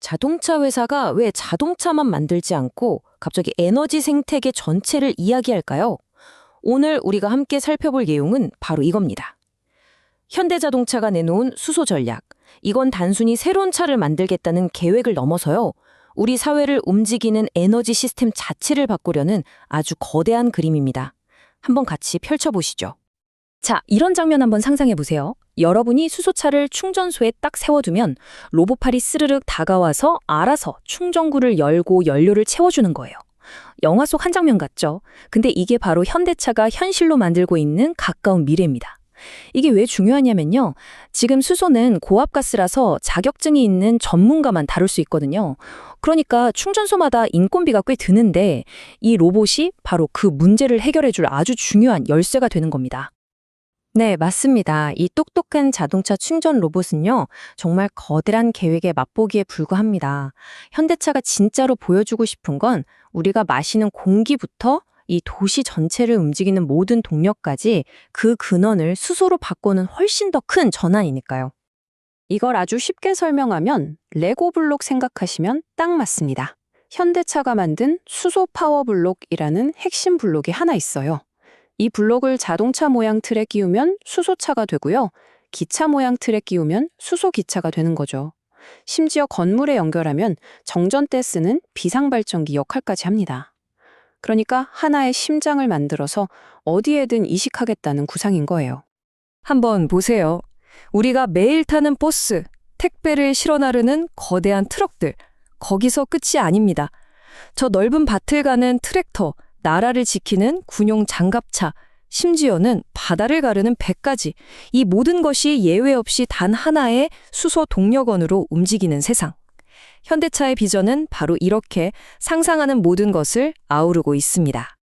자동차 회사가 왜 자동차만 만들지 않고 갑자기 에너지 생태계 전체를 이야기할까요? 오늘 우리가 함께 살펴볼 내용은 바로 이겁니다. 현대자동차가 내놓은 수소 전략. 이건 단순히 새로운 차를 만들겠다는 계획을 넘어서요. 우리 사회를 움직이는 에너지 시스템 자체를 바꾸려는 아주 거대한 그림입니다. 한번 같이 펼쳐보시죠. 자, 이런 장면 한번 상상해 보세요. 여러분이 수소차를 충전소에 딱 세워두면 로봇팔이 스르륵 다가와서 알아서 충전구를 열고 연료를 채워주는 거예요. 영화 속 한 장면 같죠? 근데 이게 바로 현대차가 현실로 만들고 있는 가까운 미래입니다. 이게 왜 중요하냐면요. 지금 수소는 고압가스라서 자격증이 있는 전문가만 다룰 수 있거든요. 그러니까 충전소마다 인건비가 꽤 드는데 이 로봇이 바로 그 문제를 해결해줄 아주 중요한 열쇠가 되는 겁니다. 네, 맞습니다. 이 똑똑한 자동차 충전 로봇은요, 정말 거대한 계획의 맛보기에 불과합니다. 현대차가 진짜로 보여주고 싶은 건 우리가 마시는 공기부터 이 도시 전체를 움직이는 모든 동력까지 그 근원을 수소로 바꾸는 훨씬 더 큰 전환이니까요. 이걸 아주 쉽게 설명하면 레고 블록 생각하시면 딱 맞습니다. 현대차가 만든 수소 파워 블록이라는 핵심 블록이 하나 있어요. 이 블록을 자동차 모양 틀에 끼우면 수소차가 되고요. 기차 모양 틀에 끼우면 수소기차가 되는 거죠. 심지어 건물에 연결하면 정전 때 쓰는 비상발전기 역할까지 합니다. 그러니까 하나의 심장을 만들어서 어디에든 이식하겠다는 구상인 거예요. 한번 보세요. 우리가 매일 타는 버스, 택배를 실어 나르는 거대한 트럭들, 거기서 끝이 아닙니다. 저 넓은 밭을 가는 트랙터, 나라를 지키는 군용 장갑차, 심지어는 바다를 가르는 배까지 이 모든 것이 예외 없이 단 하나의 수소 동력원으로 움직이는 세상. 현대차의 비전은 바로 이렇게 상상하는 모든 것을 아우르고 있습니다.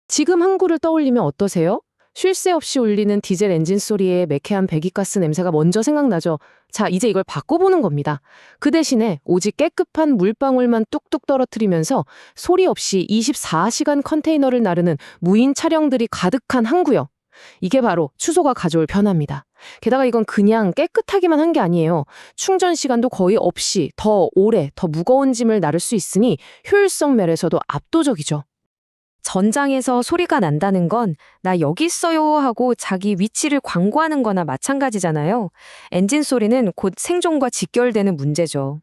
지금 항구를 떠올리면 어떠세요? 쉴 새 없이 울리는 디젤 엔진 소리에 매캐한 배기가스 냄새가 먼저 생각나죠. 자, 이제 이걸 바꿔보는 겁니다. 그 대신에 오직 깨끗한 물방울만 뚝뚝 떨어뜨리면서 소리 없이 24시간 컨테이너를 나르는 무인 차량들이 가득한 항구요. 이게 바로 수소가 가져올 변화입니다. 게다가 이건 그냥 깨끗하기만 한 게 아니에요. 충전 시간도 거의 없이 더 오래, 더 무거운 짐을 나를 수 있으니 효율성 면에서도 압도적이죠. 전장에서 소리가 난다는 건 나 여기 있어요 하고 자기 위치를 광고하는 거나 마찬가지잖아요. 엔진 소리는 곧 생존과 직결되는 문제죠.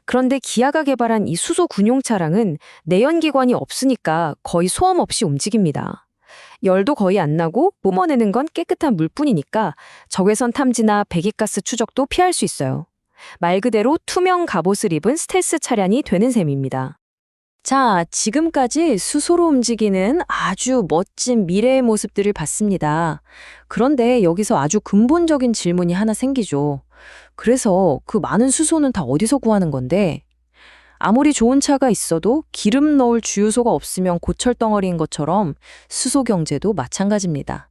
그런데 기아가 개발한 이 수소 군용 차량은 내연기관이 없으니까 거의 소음 없이 움직입니다. 열도 거의 안 나고 뿜어내는 건 깨끗한 물뿐이니까 적외선 탐지나 배기가스 추적도 피할 수 있어요. 말 그대로 투명 갑옷을 입은 스텔스 차량이 되는 셈입니다. 자, 지금까지 수소로 움직이는 아주 멋진 미래의 모습들을 봤습니다. 그런데 여기서 아주 근본적인 질문이 하나 생기죠. 그래서 그 많은 수소는 다 어디서 구하는 건데? 아무리 좋은 차가 있어도 기름 넣을 주유소가 없으면 고철덩어리인 것처럼 수소 경제도 마찬가지입니다.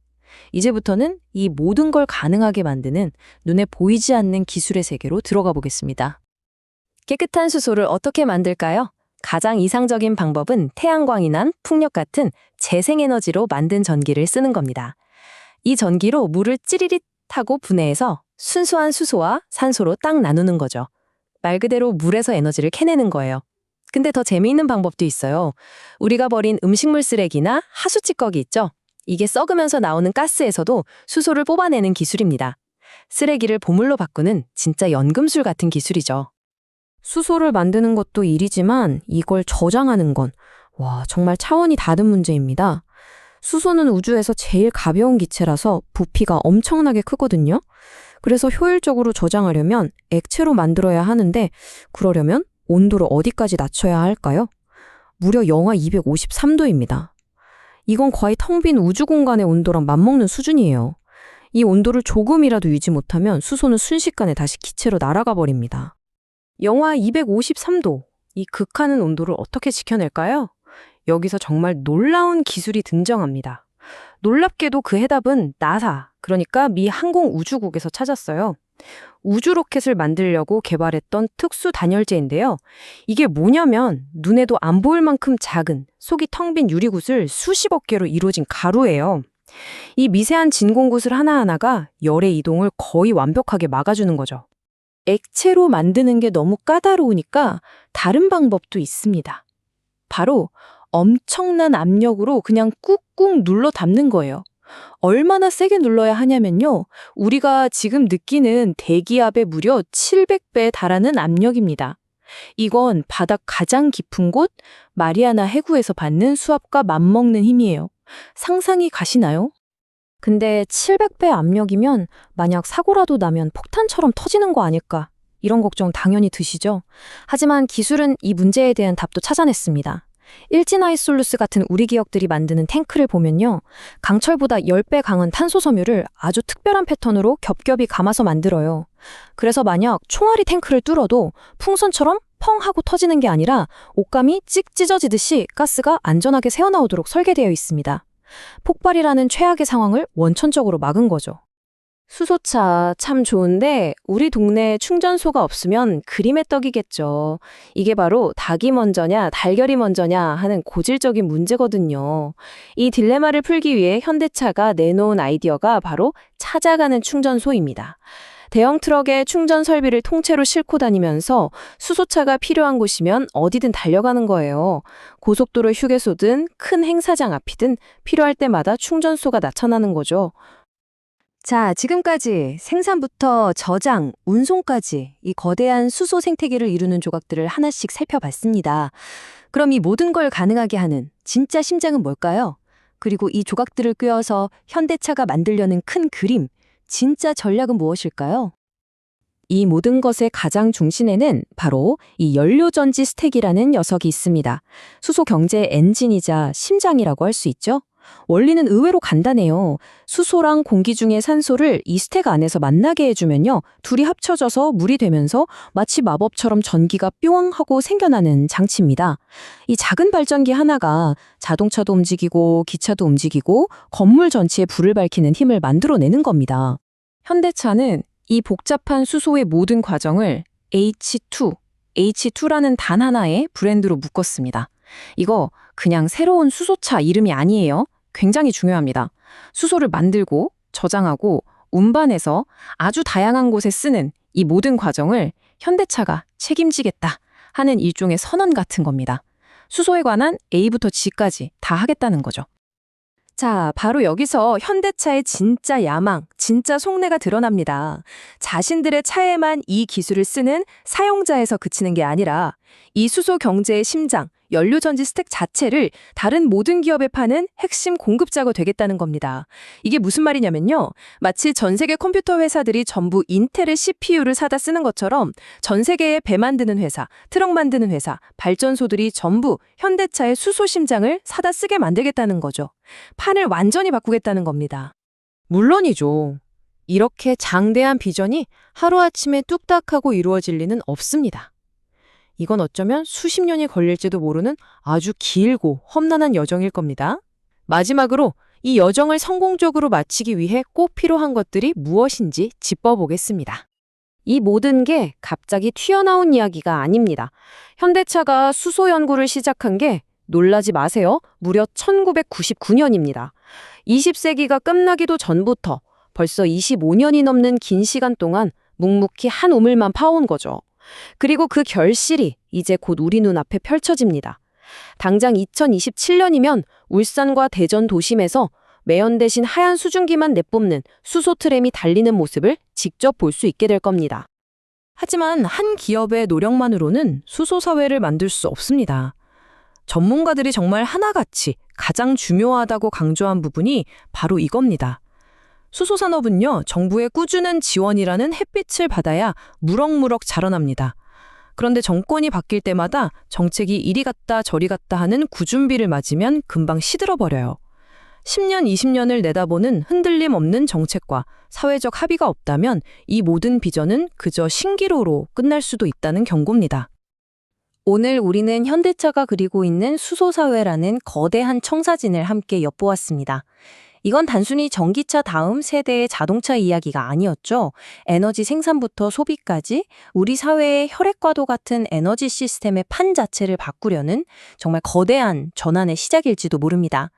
이제부터는 이 모든 걸 가능하게 만드는 눈에 보이지 않는 기술의 세계로 들어가 보겠습니다. 깨끗한 수소를 어떻게 만들까요? 가장 이상적인 방법은 태양광이나 풍력 같은 재생에너지로 만든 전기를 쓰는 겁니다. 이 전기로 물을 찌리릿 하고 분해해서 순수한 수소와 산소로 딱 나누는 거죠. 말 그대로 물에서 에너지를 캐내는 거예요. 근데 더 재미있는 방법도 있어요. 우리가 버린 음식물 쓰레기나 하수 찌꺼기 있죠? 이게 썩으면서 나오는 가스에서도 수소를 뽑아내는 기술입니다. 쓰레기를 보물로 바꾸는 진짜 연금술 같은 기술이죠. 수소를 만드는 것도 일이지만 이걸 저장하는 건 정말 차원이 다른 문제입니다. 수소는 우주에서 제일 가벼운 기체라서 부피가 엄청나게 크거든요. 그래서 효율적으로 저장하려면 액체로 만들어야 하는데 그러려면 온도를 어디까지 낮춰야 할까요? 무려 영하 253도입니다. 이건 거의 텅 빈 우주 공간의 온도랑 맞먹는 수준이에요. 이 온도를 조금이라도 유지 못하면 수소는 순식간에 다시 기체로 날아가 버립니다. 영하 253도, 이 극한의 온도를 어떻게 지켜낼까요? 여기서 정말 놀라운 기술이 등장합니다. 놀랍게도 그 해답은 나사, 그러니까 미 항공우주국에서 찾았어요. 우주 로켓을 만들려고 개발했던 특수 단열재인데요. 이게 뭐냐면 눈에도 안 보일 만큼 작은 속이 텅 빈 유리굿을 수십억 개로 이루어진 가루예요. 이 미세한 진공굿을 하나하나가 열의 이동을 거의 완벽하게 막아주는 거죠. 액체로 만드는 게 너무 까다로우니까 다른 방법도 있습니다. 바로 엄청난 압력으로 그냥 꾹꾹 눌러 담는 거예요. 얼마나 세게 눌러야 하냐면요. 우리가 지금 느끼는 대기압의 무려 700배에 달하는 압력입니다. 이건 바닥 가장 깊은 곳 마리아나 해구에서 받는 수압과 맞먹는 힘이에요. 상상이 가시나요? 근데 700배 압력이면 만약 사고라도 나면 폭탄처럼 터지는 거 아닐까? 이런 걱정 당연히 드시죠? 하지만 기술은 이 문제에 대한 답도 찾아냈습니다. 일진아이솔루스 같은 우리 기업들이 만드는 탱크를 보면요. 강철보다 10배 강한 탄소 섬유를 아주 특별한 패턴으로 겹겹이 감아서 만들어요. 그래서 만약 총알이 탱크를 뚫어도 풍선처럼 펑 하고 터지는 게 아니라 옷감이 찍 찢어지듯이 가스가 안전하게 새어나오도록 설계되어 있습니다. 폭발이라는 최악의 상황을 원천적으로 막은 거죠. 수소차 참 좋은데 우리 동네에 충전소가 없으면 그림의 떡이겠죠. 이게 바로 닭이 먼저냐 달걀이 먼저냐 하는 고질적인 문제거든요. 이 딜레마를 풀기 위해 현대차가 내놓은 아이디어가 바로 찾아가는 충전소입니다. 대형 트럭에 충전 설비를 통째로 싣고 다니면서 수소차가 필요한 곳이면 어디든 달려가는 거예요. 고속도로 휴게소든 큰 행사장 앞이든 필요할 때마다 충전소가 나타나는 거죠. 자, 지금까지 생산부터 저장, 운송까지 이 거대한 수소 생태계를 이루는 조각들을 하나씩 살펴봤습니다. 그럼 이 모든 걸 가능하게 하는 진짜 심장은 뭘까요? 그리고 이 조각들을 꿰어서 현대차가 만들려는 큰 그림, 진짜 전략은 무엇일까요? 이 모든 것의 가장 중심에는 바로 이 연료전지 스택이라는 녀석이 있습니다. 수소 경제의 엔진이자 심장이라고 할 수 있죠? 원리는 의외로 간단해요. 수소랑 공기 중의 산소를 이 스택 안에서 만나게 해주면요. 둘이 합쳐져서 물이 되면서 마치 마법처럼 전기가 뿅 하고 생겨나는 장치입니다. 이 작은 발전기 하나가 자동차도 움직이고 기차도 움직이고 건물 전체에 불을 밝히는 힘을 만들어내는 겁니다. 현대차는 이 복잡한 수소의 모든 과정을 H2라는 단 하나의 브랜드로 묶었습니다. 이거 그냥 새로운 수소차 이름이 아니에요. 굉장히 중요합니다. 수소를 만들고 저장하고 운반해서 아주 다양한 곳에 쓰는 이 모든 과정을 현대차가 책임지겠다 하는 일종의 선언 같은 겁니다. 수소에 관한 A부터 G까지 다 하겠다는 거죠. 자, 바로 여기서 현대차의 진짜 야망, 진짜 속내가 드러납니다. 자신들의 차에만 이 기술을 쓰는 사용자에서 그치는 게 아니라 이 수소 경제의 심장, 연료전지 스택 자체를 다른 모든 기업에 파는 핵심 공급자가 되겠다는 겁니다. 이게 무슨 말이냐면요. 마치 전 세계 컴퓨터 회사들이 전부 인텔의 CPU를 사다 쓰는 것처럼 전 세계에 배 만드는 회사, 트럭 만드는 회사, 발전소들이 전부 현대차의 수소 심장을 사다 쓰게 만들겠다는 거죠. 판을 완전히 바꾸겠다는 겁니다. 물론이죠. 이렇게 장대한 비전이 하루아침에 뚝딱하고 이루어질 리는 없습니다. 이건 어쩌면 수십 년이 걸릴지도 모르는 아주 길고 험난한 여정일 겁니다. 마지막으로 이 여정을 성공적으로 마치기 위해 꼭 필요한 것들이 무엇인지 짚어보겠습니다. 이 모든 게 갑자기 튀어나온 이야기가 아닙니다. 현대차가 수소 연구를 시작한 게 놀라지 마세요. 무려 1999년입니다. 20세기가 끝나기도 전부터 벌써 25년이 넘는 긴 시간 동안 묵묵히 한 우물만 파온 거죠. 그리고 그 결실이 이제 곧 우리 눈앞에 펼쳐집니다. 당장 2027년이면 울산과 대전 도심에서 매연 대신 하얀 수증기만 내뿜는 수소 트램이 달리는 모습을 직접 볼 수 있게 될 겁니다. 하지만 한 기업의 노력만으로는 수소 사회를 만들 수 없습니다. 전문가들이 정말 하나같이 가장 중요하다고 강조한 부분이 바로 이겁니다. 수소 산업은요, 정부의 꾸준한 지원이라는 햇빛을 받아야 무럭무럭 자라납니다. 그런데 정권이 바뀔 때마다 정책이 이리 갔다 저리 갔다 하는 구준비를 맞으면 금방 시들어버려요. 10년, 20년을 내다보는 흔들림 없는 정책과 사회적 합의가 없다면 이 모든 비전은 그저 신기루로 끝날 수도 있다는 경고입니다. 오늘 우리는 현대차가 그리고 있는 수소사회라는 거대한 청사진을 함께 엿보았습니다. 이건 단순히 전기차 다음 세대의 자동차 이야기가 아니었죠. 에너지 생산부터 소비까지 우리 사회의 혈액과도 같은 에너지 시스템의 판 자체를 바꾸려는 정말 거대한 전환의 시작일지도 모릅니다.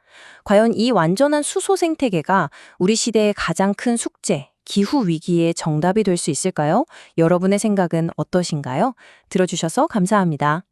과연 이 완전한 수소 생태계가 우리 시대의 가장 큰 숙제, 기후 위기의 정답이 될 수 있을까요? 여러분의 생각은 어떠신가요? 들어주셔서 감사합니다.